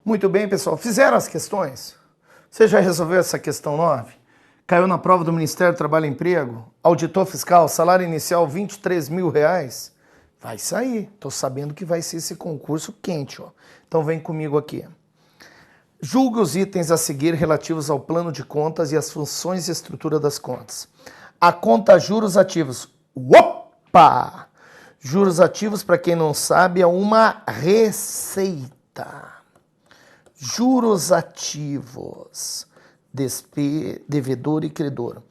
Muito bem, pessoal. Fizeram as questões? Você já resolveu essa questão 9? Caiu na prova do Ministério do Trabalho e Emprego? Auditor fiscal, salário inicial R$23 mil? Vai sair. Tô sabendo que vai ser esse concurso quente, ó. Então vem comigo aqui. Julgue os itens a seguir relativos ao plano de contas e as funções e estrutura das contas. A conta juros ativos. Opa! Juros ativos, para quem não sabe, é uma receita. Juros ativos, devedor e credor.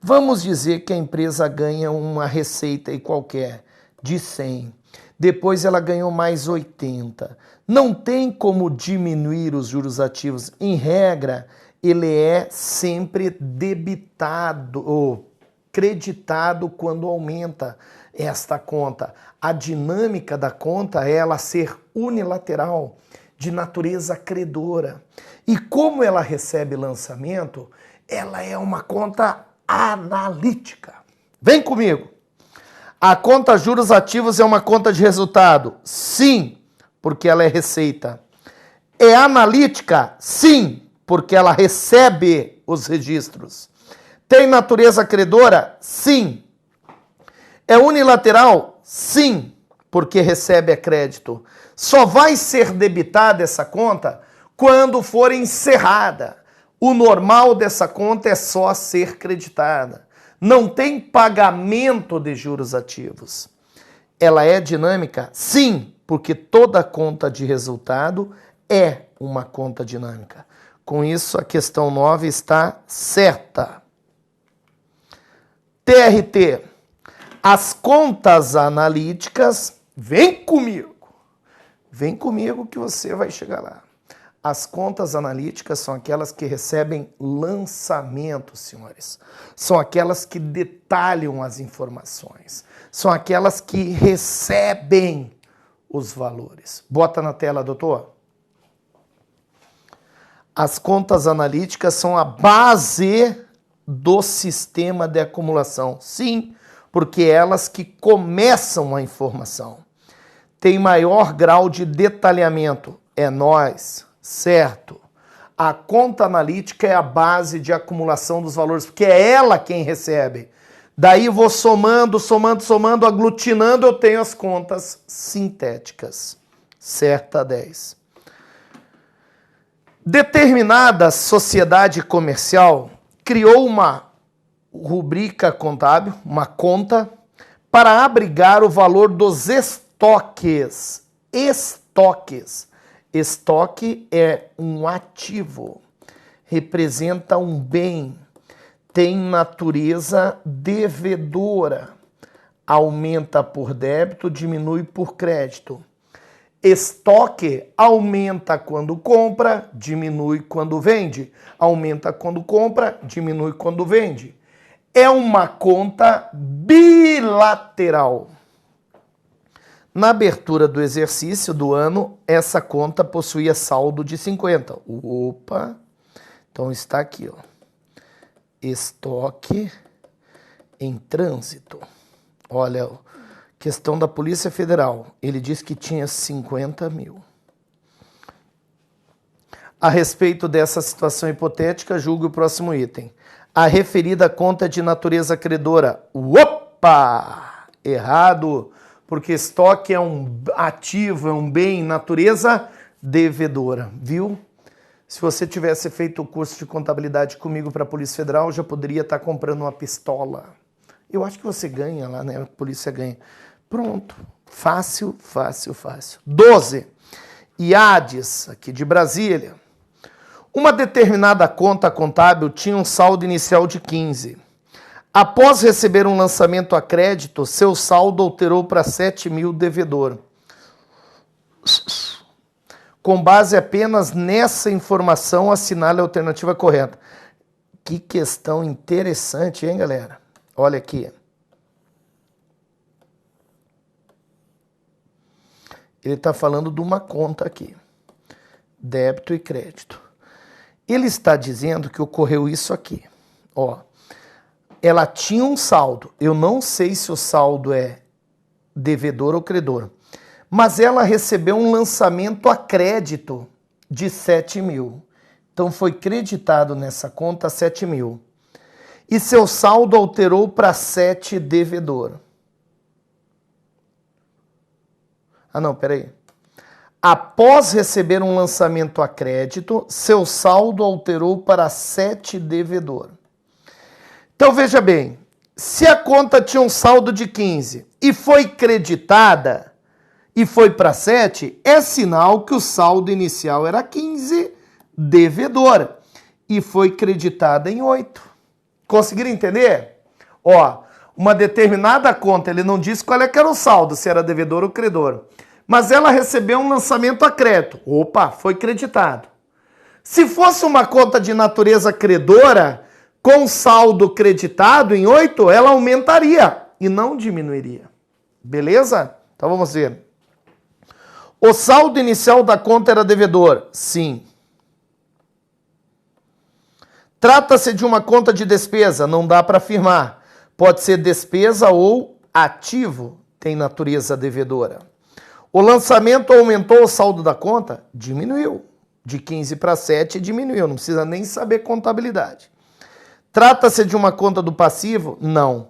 Vamos dizer que a empresa ganha uma receita aí qualquer de 100, depois ela ganhou mais 80. Não tem como diminuir os juros ativos. Em regra, ele é sempre debitado ou creditado quando aumenta esta conta. A dinâmica da conta é ela ser unilateral, de natureza credora. E como ela recebe lançamento, ela é uma conta analítica. Vem comigo. A conta juros ativos é uma conta de resultado? Sim, porque ela é receita. É analítica? Sim, porque ela recebe os registros. Tem natureza credora? Sim. É unilateral? Sim, porque recebe a crédito. Só vai ser debitada essa conta quando for encerrada. O normal dessa conta é só ser creditada. Não tem pagamento de juros ativos. Ela é dinâmica? Sim, porque toda conta de resultado é uma conta dinâmica. Com isso, a questão 9 está certa. TRT. As contas analíticas, vem comigo que você vai chegar lá. As contas analíticas são aquelas que recebem lançamento, senhores. São aquelas que detalham as informações. São aquelas que recebem os valores. Bota na tela, doutor. As contas analíticas são a base do sistema de acumulação. Sim, porque elas que começam a informação. Tem maior grau de detalhamento. É nós, certo? A conta analítica é a base de acumulação dos valores, porque é ela quem recebe. Daí vou somando, aglutinando, eu tenho as contas sintéticas. Certa 10. Determinada sociedade comercial criou uma rubrica contábil, uma conta, para abrigar o valor dos estoques. Estoque é um ativo, representa um bem, tem natureza devedora, aumenta por débito, diminui por crédito. Estoque aumenta quando compra, diminui quando vende. Aumenta quando compra, diminui quando vende. É uma conta bilateral. Na abertura do exercício do ano, essa conta possuía saldo de 50. Opa! Então está aqui, ó. Estoque em trânsito. Olha, questão da Polícia Federal. Ele disse que tinha 50 mil. A respeito dessa situação hipotética, julgue o próximo item. A referida conta é de natureza credora. Opa! Errado! Porque estoque é um ativo, é um bem, natureza devedora, viu? Se você tivesse feito o curso de contabilidade comigo para a Polícia Federal, já poderia estar comprando uma pistola. Eu acho que você ganha lá, né? A polícia ganha. Pronto. Fácil, fácil, fácil. 12. IADES, aqui de Brasília. Uma determinada conta contábil tinha um saldo inicial de 15. Após receber um lançamento a crédito, seu saldo alterou para 7 mil devedor. Com base apenas nessa informação, assinale a alternativa correta. Que questão interessante, hein, galera? Olha aqui. Ele está falando de uma conta aqui. Débito e crédito. Ele está dizendo que ocorreu isso aqui. Ó. Ela tinha um saldo. Eu não sei se o saldo é devedor ou credor. Mas ela recebeu um lançamento a crédito. de 7 mil. Então foi creditado nessa conta 7 mil. E seu saldo alterou para 7 devedor. Ah, não, peraí. Após receber um lançamento a crédito, seu saldo alterou para 7 devedor. Então veja bem, se a conta tinha um saldo de 15 e foi creditada e foi para 7, é sinal que o saldo inicial era 15 devedor e foi creditada em 8. Conseguiram entender? Ó, uma determinada conta, ele não disse qual é que era o saldo, se era devedor ou credor. Mas ela recebeu um lançamento a crédito. Opa, foi creditado. Se fosse uma conta de natureza credora, com saldo creditado em 8, ela aumentaria e não diminuiria. Beleza? Então vamos ver. O saldo inicial da conta era devedor? Sim. Trata-se de uma conta de despesa? Não dá para afirmar. Pode ser despesa ou ativo, tem natureza devedora. O lançamento aumentou o saldo da conta? Diminuiu. De 15 para 7 diminuiu, não precisa nem saber contabilidade. Trata-se de uma conta do passivo? Não.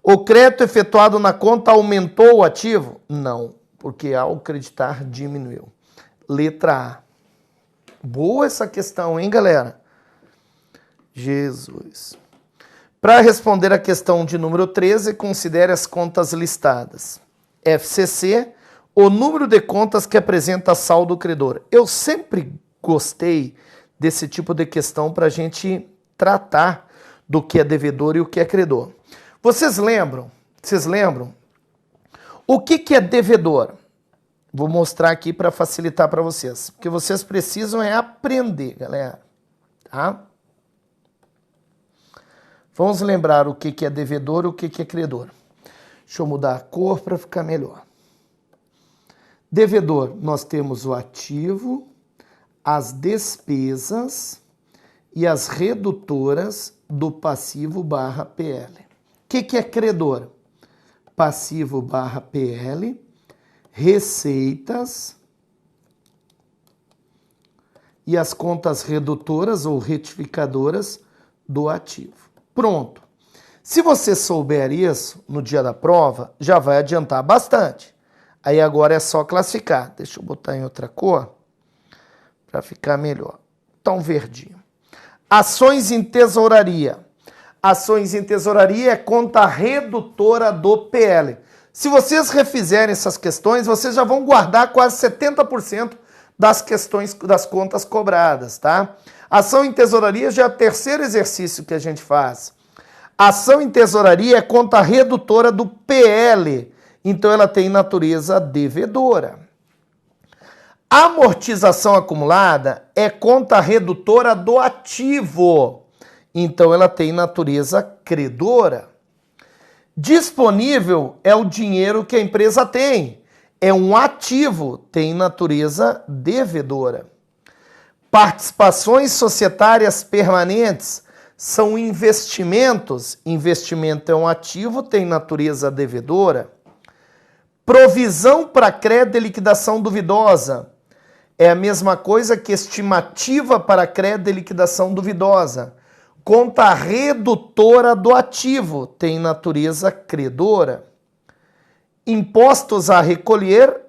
O crédito efetuado na conta aumentou o ativo? Não, porque ao creditar diminuiu. Letra A. Boa essa questão, hein, galera? Jesus. Para responder a questão de número 13, considere as contas listadas. FCC, o número de contas que apresenta saldo credor. Eu sempre gostei desse tipo de questão para a gente tratar do que é devedor e o que é credor. Vocês lembram? O que é devedor? Vou mostrar aqui para facilitar para vocês. O que vocês precisam é aprender, galera. Tá? Vamos lembrar o que é devedor e o que é credor. Deixa eu mudar a cor para ficar melhor. Devedor, nós temos o ativo, as despesas e as redutoras do passivo barra PL. O que é credor? Passivo barra PL, receitas e as contas redutoras ou retificadoras do ativo. Pronto. Se você souber isso no dia da prova, já vai adiantar bastante. Aí agora é só classificar. Deixa eu botar em outra cor para ficar melhor. Então, verdinho. Ações em tesouraria. Ações em tesouraria é conta redutora do PL. Se vocês refizerem essas questões, vocês já vão guardar quase 70% das questões das contas cobradas, tá? Ação em tesouraria já é o terceiro exercício que a gente faz. Ação em tesouraria é conta redutora do PL, então ela tem natureza devedora. Amortização acumulada é conta redutora do ativo, então ela tem natureza credora. Disponível é o dinheiro que a empresa tem, é um ativo, tem natureza devedora. Participações societárias permanentes são investimentos, investimento é um ativo, tem natureza devedora. Provisão para crédito de liquidação duvidosa é a mesma coisa que estimativa para crédito de liquidação duvidosa. Conta redutora do ativo, tem natureza credora. Impostos a recolher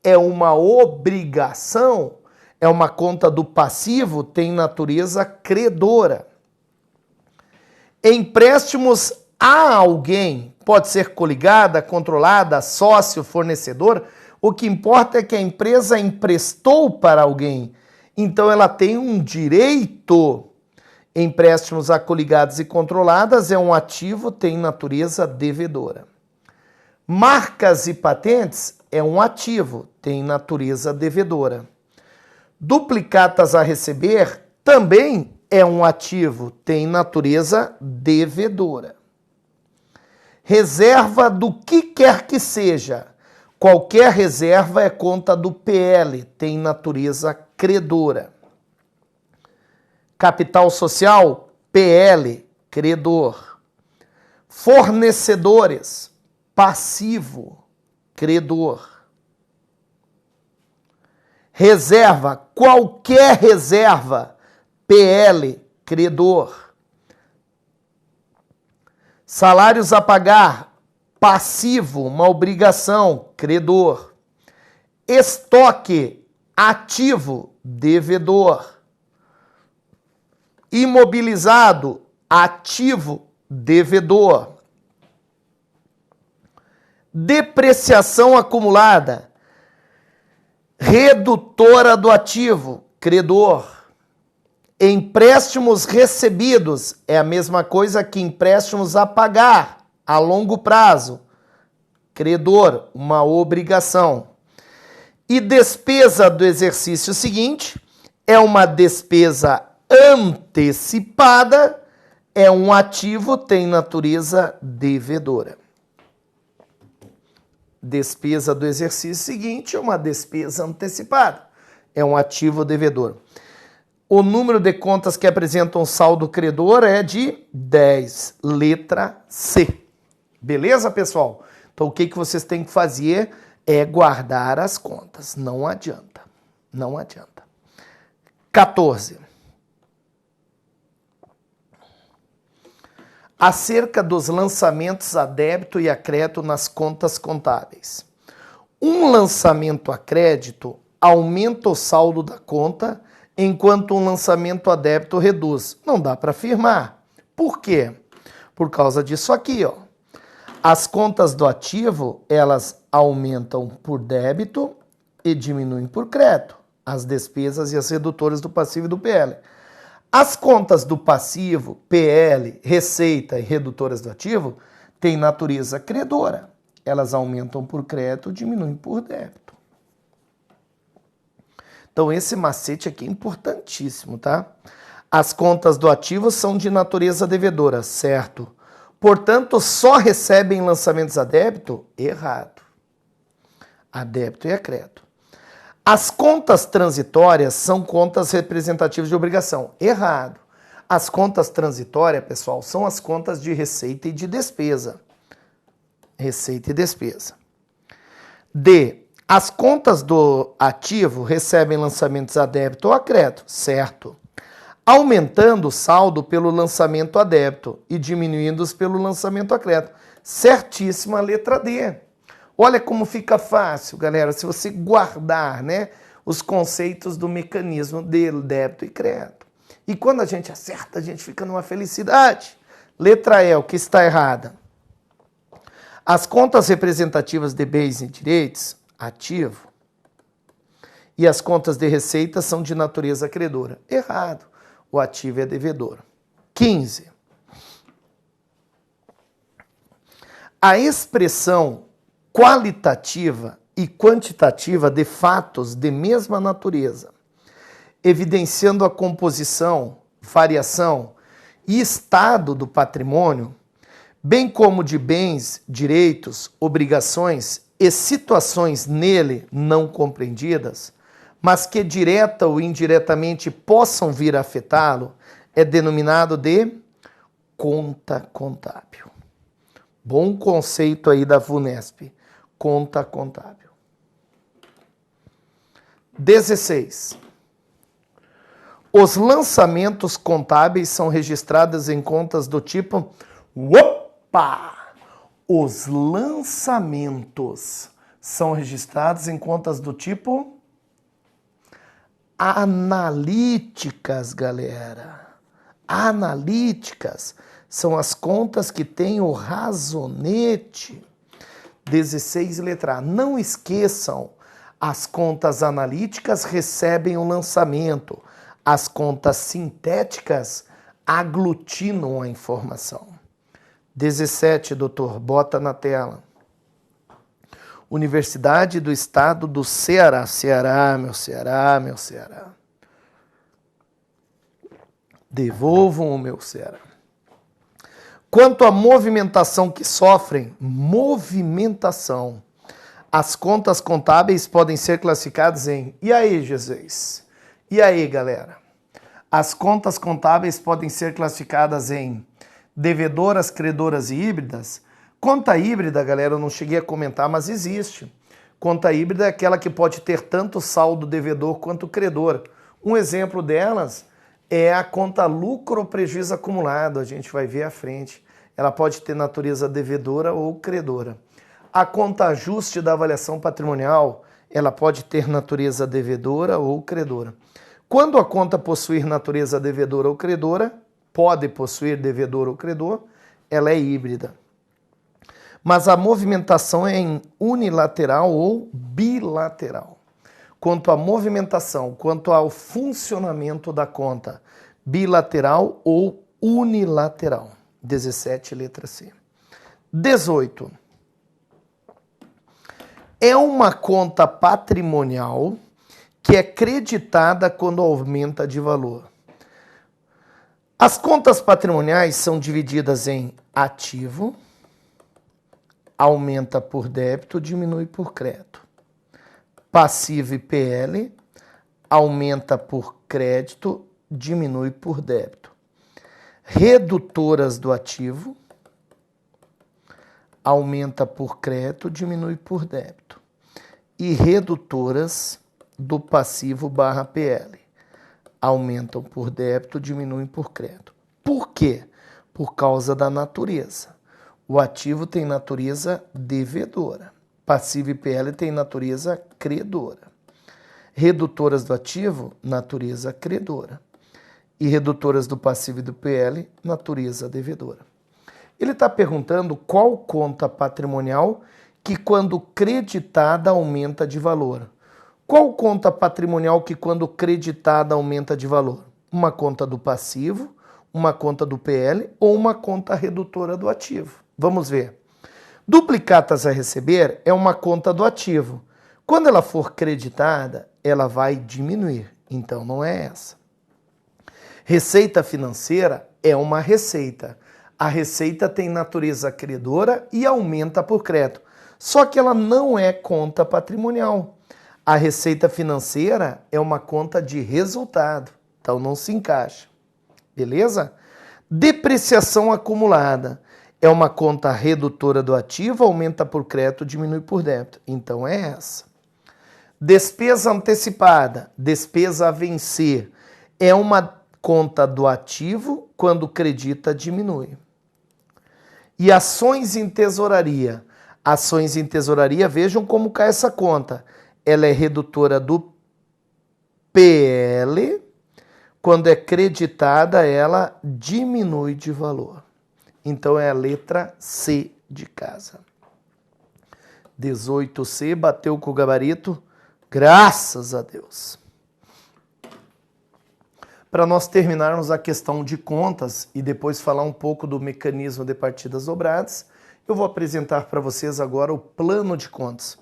é uma obrigação, é uma conta do passivo, tem natureza credora. Empréstimos a alguém, pode ser coligada, controlada, sócio, fornecedor. O que importa é que a empresa emprestou para alguém, então ela tem um direito. Empréstimos a coligadas e controladas é um ativo, tem natureza devedora. Marcas e patentes é um ativo, tem natureza devedora. Duplicatas a receber também é um ativo, tem natureza devedora. Reserva do que quer que seja. Qualquer reserva é conta do PL, tem natureza credora. Capital social, PL, credor. Fornecedores, passivo, credor. Reserva, qualquer reserva, PL, credor. Salários a pagar, passivo, uma obrigação, credor. Estoque, ativo, devedor. Imobilizado, ativo, devedor. Depreciação acumulada, redutora do ativo, credor. Empréstimos recebidos é a mesma coisa que empréstimos a pagar a longo prazo, credor, uma obrigação. E despesa do exercício seguinte é uma despesa antecipada, é um ativo, tem natureza devedora. Despesa do exercício seguinte é uma despesa antecipada, é um ativo devedor. O número de contas que apresentam saldo credor é de 10, letra C. Beleza, pessoal? Então, o que vocês têm que fazer é guardar as contas. Não adianta. Não adianta. 14. Acerca dos lançamentos a débito e a crédito nas contas contábeis. Um lançamento a crédito aumenta o saldo da conta, enquanto um lançamento a débito reduz. Não dá para afirmar. Por quê? Por causa disso aqui, ó. As contas do ativo, elas aumentam por débito e diminuem por crédito. As despesas e as redutoras do passivo e do PL. As contas do passivo, PL, receita e redutoras do ativo, têm natureza credora. Elas aumentam por crédito e diminuem por débito. Então, esse macete aqui é importantíssimo, tá? As contas do ativo são de natureza devedora, certo? Portanto, só recebem lançamentos a débito? Errado. A débito e a crédito. As contas transitórias são contas representativas de obrigação. Errado. As contas transitórias, pessoal, são as contas de receita e de despesa. Receita e despesa. D. As contas do ativo recebem lançamentos a débito ou a crédito, certo? Aumentando o saldo pelo lançamento a débito e diminuindo-os pelo lançamento a crédito. Certíssima, letra D. Olha como fica fácil, galera, se você guardar, né, os conceitos do mecanismo de débito e crédito. E quando a gente acerta, a gente fica numa felicidade. Letra E, o que está errada? As contas representativas de bens e direitos, ativo, e as contas de receita são de natureza credora. Errado. O ativo é devedor. 15. A expressão qualitativa e quantitativa de fatos de mesma natureza, evidenciando a composição, variação e estado do patrimônio, bem como de bens, direitos, obrigações e situações nele não compreendidas, mas que direta ou indiretamente possam vir a afetá-lo, é denominado de conta contábil. Bom conceito aí da VUNESP, conta contábil. 16. Os lançamentos contábeis são registrados em contas do tipo... Opa! Os lançamentos são registrados em contas do tipo... analíticas, galera. Analíticas são as contas que têm o razonete. 16, letra A. Não esqueçam, as contas analíticas recebem o lançamento. As contas sintéticas aglutinam a informação. 17, doutor, bota na tela. Universidade do Estado do Ceará. Ceará, meu Ceará, meu Ceará. Devolvam o meu Ceará. Quanto à movimentação que sofrem, as contas contábeis podem ser classificadas em... E aí, Jesus? E aí, galera? As contas contábeis podem ser classificadas em devedoras, credoras e híbridas. Conta híbrida, galera, eu não cheguei a comentar, mas existe. Conta híbrida é aquela que pode ter tanto saldo devedor quanto credor. Um exemplo delas é a conta lucro ou prejuízo acumulado, a gente vai ver à frente. Ela pode ter natureza devedora ou credora. A conta ajuste da avaliação patrimonial, ela pode ter natureza devedora ou credora. Quando a conta possuir natureza devedora ou credora, pode possuir devedor ou credor, ela é híbrida. Mas a movimentação é em unilateral ou bilateral. Quanto à movimentação, quanto ao funcionamento da conta, bilateral ou unilateral. 17, letra C. 18. É uma conta patrimonial que é creditada quando aumenta de valor. As contas patrimoniais são divididas em ativo, aumenta por débito, diminui por crédito. Passivo e PL, aumenta por crédito, diminui por débito. Redutoras do ativo, aumenta por crédito, diminui por débito. E redutoras do passivo barra PL, aumentam por débito, diminuem por crédito. Por quê? Por causa da natureza. O ativo tem natureza devedora. Passivo e PL tem natureza credora. Redutoras do ativo, natureza credora. E redutoras do passivo e do PL, natureza devedora. Ele está perguntando qual conta patrimonial que, quando creditada, aumenta de valor. Qual conta patrimonial que, quando creditada, aumenta de valor? Uma conta do passivo, uma conta do PL ou uma conta redutora do ativo? Vamos ver. Duplicatas a receber é uma conta do ativo. Quando ela for creditada, ela vai diminuir. Então, não é essa. Receita financeira é uma receita. A receita tem natureza credora e aumenta por crédito. Só que ela não é conta patrimonial. A receita financeira é uma conta de resultado. Então não se encaixa. Beleza? Depreciação acumulada é uma conta redutora do ativo, aumenta por crédito, diminui por débito. Então é essa. Despesa antecipada, despesa a vencer, é uma conta do ativo, quando credita, diminui. E ações em tesouraria. Ações em tesouraria, vejam como cai essa conta. Ela é redutora do PL, quando é creditada, ela diminui de valor. Então é a letra C de casa. 18C, bateu com o gabarito, graças a Deus. Para nós terminarmos a questão de contas e depois falar um pouco do mecanismo de partidas dobradas, eu vou apresentar para vocês agora o plano de contas.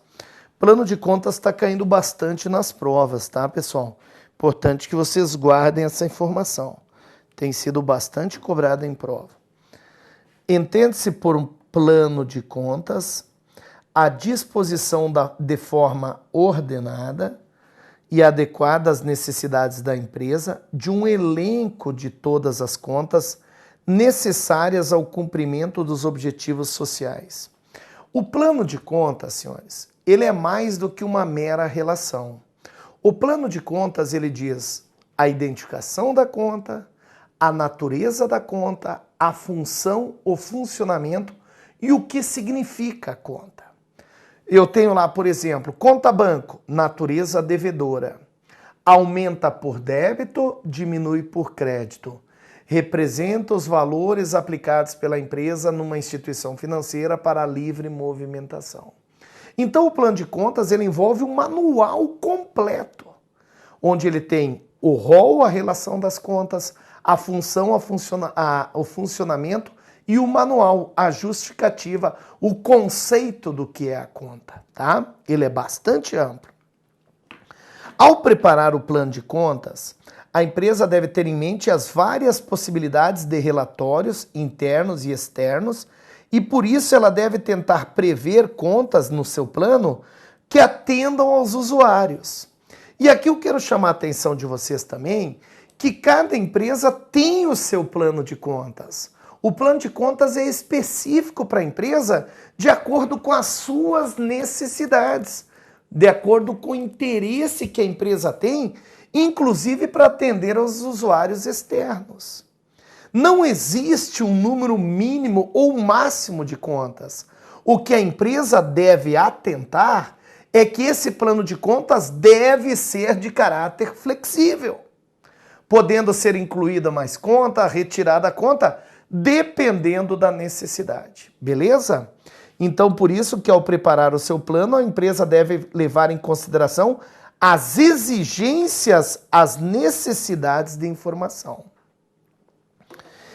Plano de contas está caindo bastante nas provas, tá, pessoal? Importante que vocês guardem essa informação. Tem sido bastante cobrada em prova. Entende-se por um plano de contas a disposição de forma ordenada e adequada às necessidades da empresa de um elenco de todas as contas necessárias ao cumprimento dos objetivos sociais. O plano de contas, senhores, ele é mais do que uma mera relação. O plano de contas, ele diz a identificação da conta, a natureza da conta, a função, o funcionamento e o que significa a conta. Eu tenho lá, por exemplo, conta banco, natureza devedora. Aumenta por débito, diminui por crédito. Representa os valores aplicados pela empresa numa instituição financeira para a livre movimentação. Então, o plano de contas ele envolve um manual completo, onde ele tem o rol, a relação das contas, a função, o funcionamento e o manual, a justificativa, o conceito do que é a conta, tá? Ele é bastante amplo. Ao preparar o plano de contas, a empresa deve ter em mente as várias possibilidades de relatórios internos e externos e por isso ela deve tentar prever contas no seu plano que atendam aos usuários. E aqui eu quero chamar a atenção de vocês também que cada empresa tem o seu plano de contas. O plano de contas é específico para a empresa de acordo com as suas necessidades. de acordo com o interesse que a empresa tem, inclusive para atender aos usuários externos. Não existe um número mínimo ou máximo de contas. O que a empresa deve atentar é que esse plano de contas deve ser de caráter flexível, podendo ser incluída mais conta, retirada a conta, dependendo da necessidade. Beleza? Então, por isso que ao preparar o seu plano, a empresa deve levar em consideração as exigências, as necessidades de informação.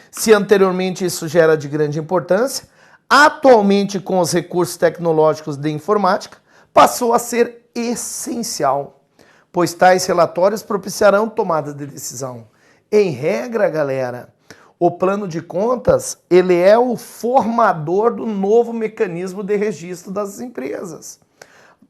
Se anteriormente isso já era de grande importância, atualmente com os recursos tecnológicos de informática, passou a ser essencial, pois tais relatórios propiciarão tomada de decisão. Em regra, galera, o plano de contas, ele é o formador do novo mecanismo de registro das empresas.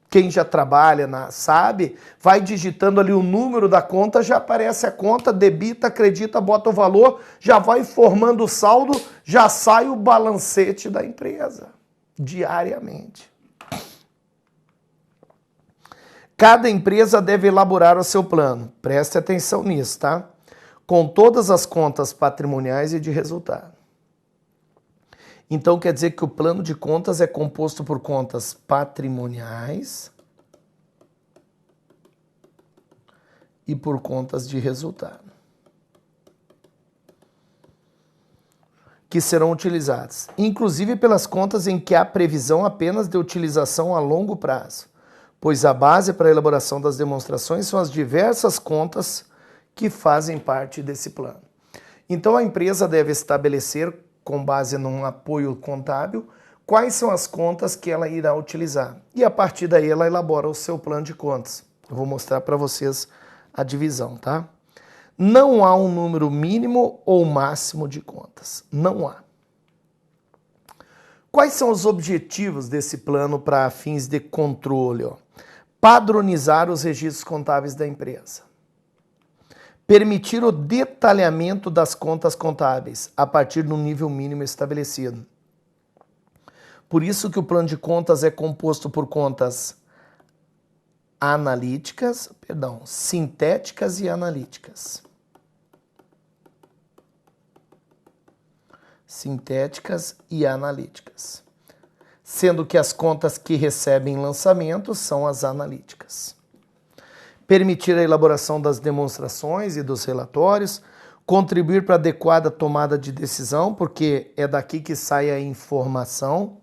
Quem já trabalha, sabe, vai digitando ali o número da conta, já aparece a conta, debita, acredita, bota o valor, já vai formando o saldo, já sai o balancete da empresa, diariamente. Cada empresa deve elaborar o seu plano, preste atenção nisso, tá? Com todas as contas patrimoniais e de resultado. Então, quer dizer que o plano de contas é composto por contas patrimoniais e por contas de resultado, que serão utilizadas, inclusive pelas contas em que há previsão apenas de utilização a longo prazo, pois a base para a elaboração das demonstrações são as diversas contas que fazem parte desse plano. Então, a empresa deve estabelecer, com base num apoio contábil, quais são as contas que ela irá utilizar. E a partir daí ela elabora o seu plano de contas. Eu vou mostrar para vocês a divisão, tá? Não há um número mínimo ou máximo de contas. Não há. Quais são os objetivos desse plano para fins de controle? Padronizar os registros contábeis da empresa. Permitir o detalhamento das contas contábeis a partir do nível mínimo estabelecido. Por isso que o plano de contas é composto por contas sintéticas e analíticas. Sintéticas e analíticas. Sendo que as contas que recebem lançamento são as analíticas. Permitir a elaboração das demonstrações e dos relatórios, contribuir para a adequada tomada de decisão, porque é daqui que sai a informação,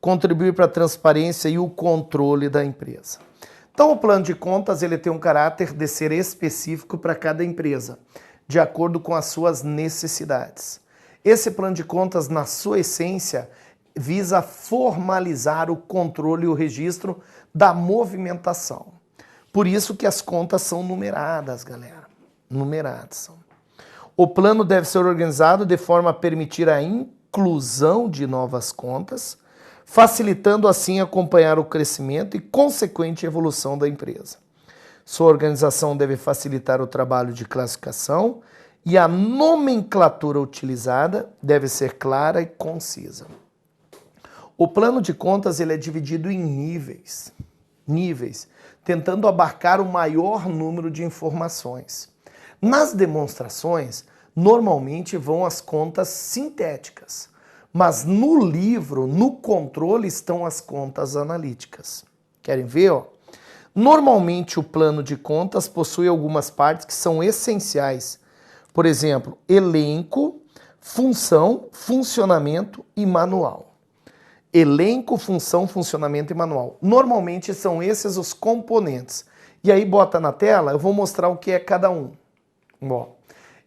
contribuir para a transparência e o controle da empresa. Então, o plano de contas ele tem um caráter de ser específico para cada empresa, de acordo com as suas necessidades. Esse plano de contas, na sua essência, visa formalizar o controle e o registro da movimentação. Por isso que as contas são numeradas, galera. Numeradas. O plano deve ser organizado de forma a permitir a inclusão de novas contas, facilitando assim acompanhar o crescimento e consequente evolução da empresa. Sua organização deve facilitar o trabalho de classificação e a nomenclatura utilizada deve ser clara e concisa. O plano de contas ele é dividido em níveis, tentando abarcar o maior número de informações. Nas demonstrações, normalmente vão as contas sintéticas, mas no livro, no controle, estão as contas analíticas. Querem ver? Normalmente o plano de contas possui algumas partes que são essenciais. Por exemplo, elenco, função, funcionamento e manual. Elenco, função, funcionamento e manual. Normalmente são esses os componentes. E aí bota na tela, eu vou mostrar o que é cada um.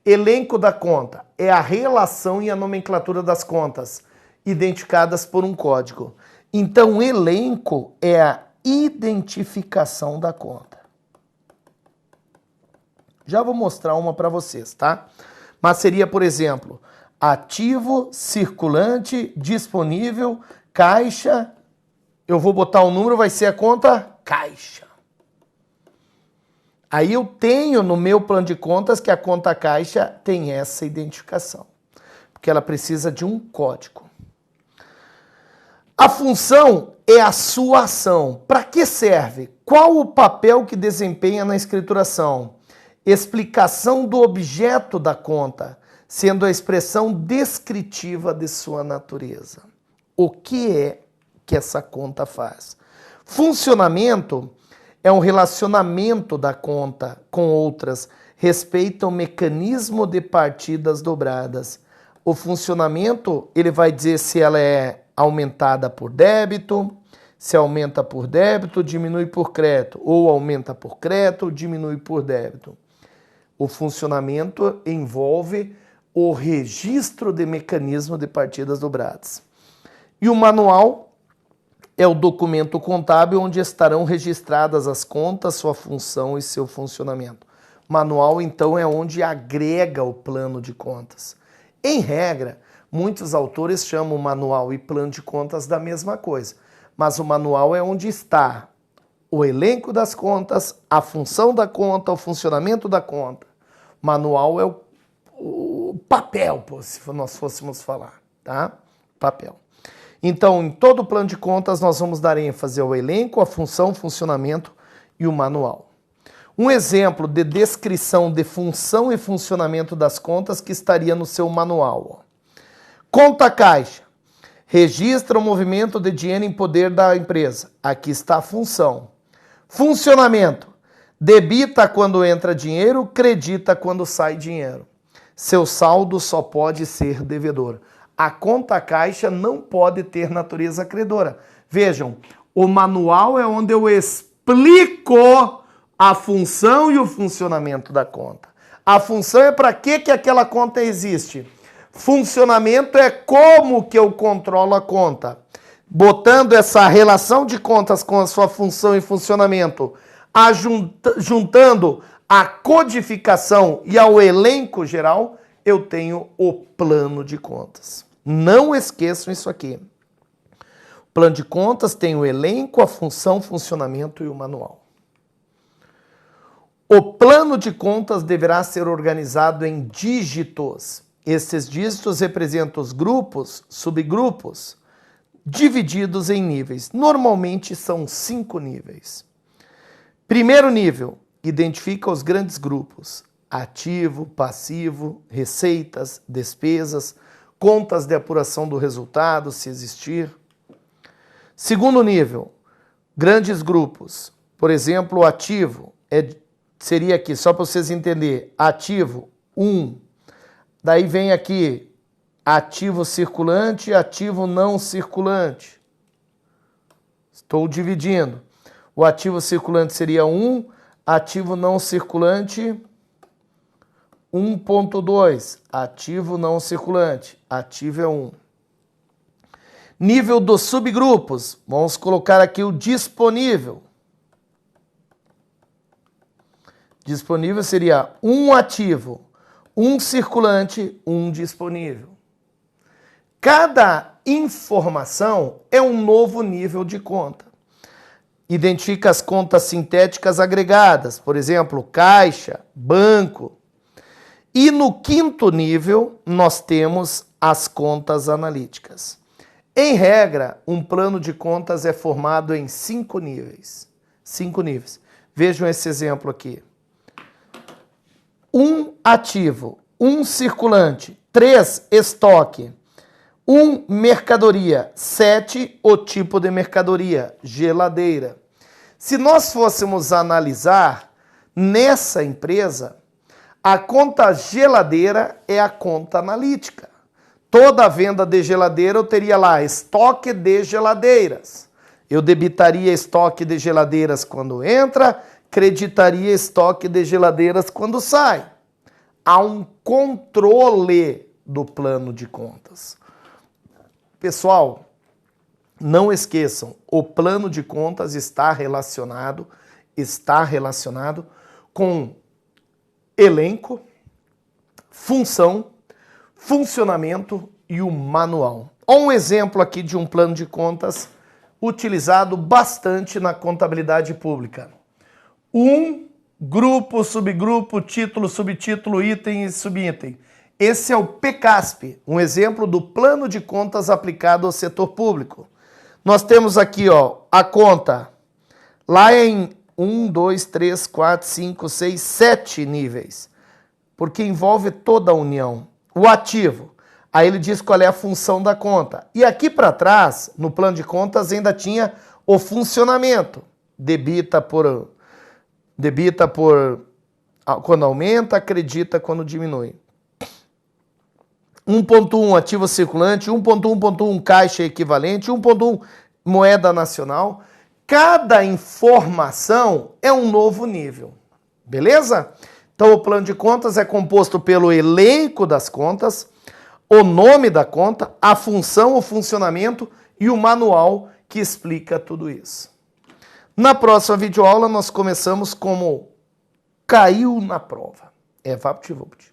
Elenco da conta é a relação e a nomenclatura das contas, identificadas por um código. Então, elenco é a identificação da conta. Já vou mostrar uma para vocês, tá? Mas seria, por exemplo, ativo, circulante, disponível, caixa, eu vou botar o número, vai ser a conta caixa. Aí eu tenho no meu plano de contas que a conta caixa tem essa identificação, porque ela precisa de um código. A função é a sua ação. Para que serve? Qual o papel que desempenha na escrituração? Explicação do objeto da conta, sendo a expressão descritiva de sua natureza. O que é que essa conta faz? Funcionamento é um relacionamento da conta com outras, respeita o mecanismo de partidas dobradas. O funcionamento, ele vai dizer se ela é aumentada por débito, se aumenta por débito, diminui por crédito, ou aumenta por crédito, diminui por débito. O funcionamento envolve o registro de mecanismo de partidas dobradas. E o manual é o documento contábil onde estarão registradas as contas, sua função e seu funcionamento. Manual, então, é onde agrega o plano de contas. Em regra, muitos autores chamam manual e plano de contas da mesma coisa, mas o manual é onde está o elenco das contas, a função da conta, o funcionamento da conta. Manual é o papel, se nós fôssemos falar, tá? Papel. Então, em todo o plano de contas, nós vamos dar ênfase ao elenco, a função, funcionamento e o manual. Um exemplo de descrição de função e funcionamento das contas que estaria no seu manual. Conta caixa. Registra o movimento de dinheiro em poder da empresa. Aqui está a função. Funcionamento. Debita quando entra dinheiro, credita quando sai dinheiro. Seu saldo só pode ser devedor. A conta caixa não pode ter natureza credora. Vejam, o manual é onde eu explico a função e o funcionamento da conta. A função é para que aquela conta existe. Funcionamento é como que eu controlo a conta. Botando essa relação de contas com a sua função e funcionamento, juntando a codificação e ao elenco geral, eu tenho o plano de contas. Não esqueçam isso aqui. O plano de contas tem o elenco, a função, funcionamento e o manual. O plano de contas deverá ser organizado em dígitos. Esses dígitos representam os grupos, subgrupos, divididos em níveis. Normalmente são 5 níveis. Primeiro nível, identifica os grandes grupos: ativo, passivo, receitas, despesas, contas de apuração do resultado, se existir. Segundo nível, grandes grupos. Por exemplo, o ativo seria aqui, só para vocês entenderem, ativo 1. Daí vem aqui ativo circulante e ativo não circulante. Estou dividindo. O ativo circulante seria 1, ativo não circulante 1.2, ativo não circulante, ativo é 1. Nível dos subgrupos, vamos colocar aqui o disponível. Disponível seria 1 ativo, 1 circulante, 1 disponível. Cada informação é um novo nível de conta. Identifica as contas sintéticas agregadas, por exemplo, caixa, banco. E no 5º nível, nós temos as contas analíticas. Em regra, um plano de contas é formado em 5 níveis. 5 níveis. Vejam esse exemplo aqui. 1 ativo, 1 circulante, 3 estoque, 1 mercadoria, 7 o tipo de mercadoria, geladeira. Se nós fôssemos analisar nessa empresa, a conta geladeira é a conta analítica. Toda venda de geladeira eu teria lá estoque de geladeiras. Eu debitaria estoque de geladeiras quando entra, creditaria estoque de geladeiras quando sai. Há um controle do plano de contas. Pessoal, não esqueçam, o plano de contas está relacionado com elenco, função, funcionamento e o manual. Um exemplo aqui de um plano de contas utilizado bastante na contabilidade pública. Grupo, subgrupo, título, subtítulo, item e subitem. Esse é o PCASP, um exemplo do plano de contas aplicado ao setor público. Nós temos aqui, ó, a conta lá em 1, 2, 3, 4, 5, 6, 7 níveis, porque envolve toda a união. O ativo, aí ele diz qual é a função da conta. E aqui para trás, no plano de contas, ainda tinha o funcionamento. Debita por quando aumenta, acredita quando diminui. 1.1 ativo circulante, 1.1.1 caixa equivalente, 1.1 moeda nacional. Cada informação é um novo nível, beleza? Então o plano de contas é composto pelo elenco das contas, o nome da conta, a função, o funcionamento e o manual que explica tudo isso. Na próxima videoaula nós começamos como caiu na prova. É VaptVupt.